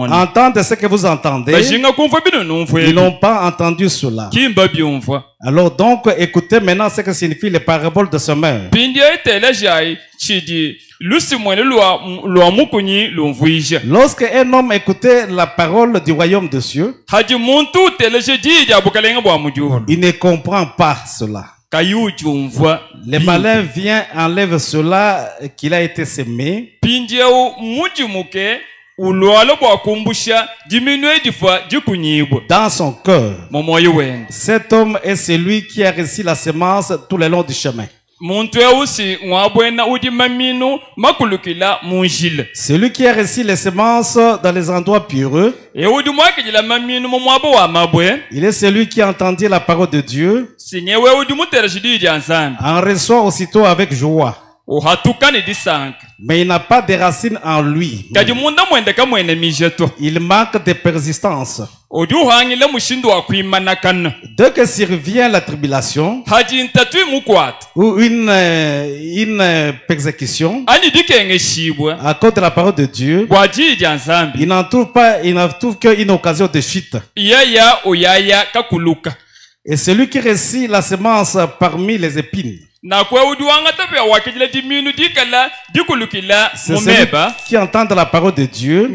entendent ce que vous entendez. Ils n'ont pas entendu cela. Alors donc, écoutez maintenant ce que signifie les paraboles de semeur. Lorsque un homme écoutait la parole du royaume de Dieu, il ne comprend pas cela. Le malin vient, enlève cela qu'il a été semé. Dans son cœur, cet homme est celui qui a reçu la semence tout le long du chemin. Celui qui a reçu les semences dans les endroits pureux, il est celui qui a entendu la parole de Dieu, en reçoit aussitôt avec joie. Mais il n'a pas de racines en lui. Il manque de persistance. Dès que survient la tribulation ou une persécution à cause de la parole de Dieu, il n'en trouve qu'une occasion de chute. Et celui qui reçut la semence parmi les épines, c'est celui qui entend la parole de Dieu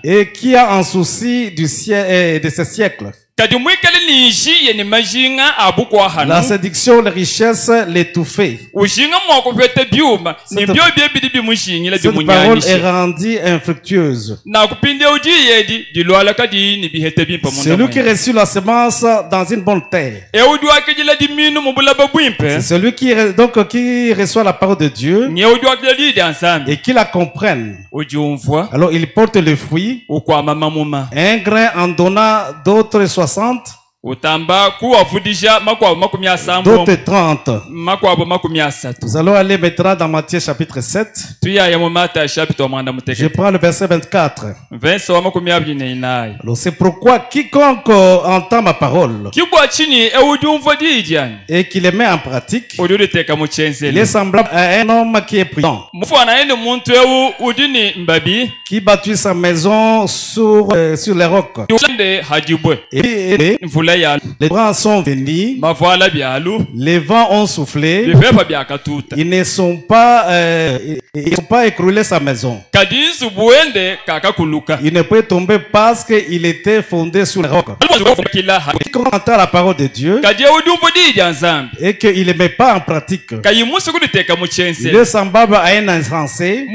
et qui a un souci du ciel, de ce siècle. La séduction, la richesse, l'étouffer. Cette parole est rendue infructueuse. Celui qui reçut la semence dans une bonne terre, c'est celui qui reçoit la parole de Dieu et qui la comprenne. Alors il porte le fruit, un grain en donnant, d'autres 60, d'autres 30. Nous allons aller maintenant dans Matthieu chapitre 7. Je prends le verset 24. Alors c'est pourquoi quiconque entend ma parole et qui les met en pratique, il est semblable à un homme qui est prudent, qui bâtit sa maison sur les rocs. Et les vents sont venus, les vents ont soufflé, ils ne sont pas écroulés sa maison. Il ne peut tomber parce qu'il était fondé sur les rocs. Quand on entend la parole de Dieu et qu'il ne met pas en pratique, il est semblable à un insensé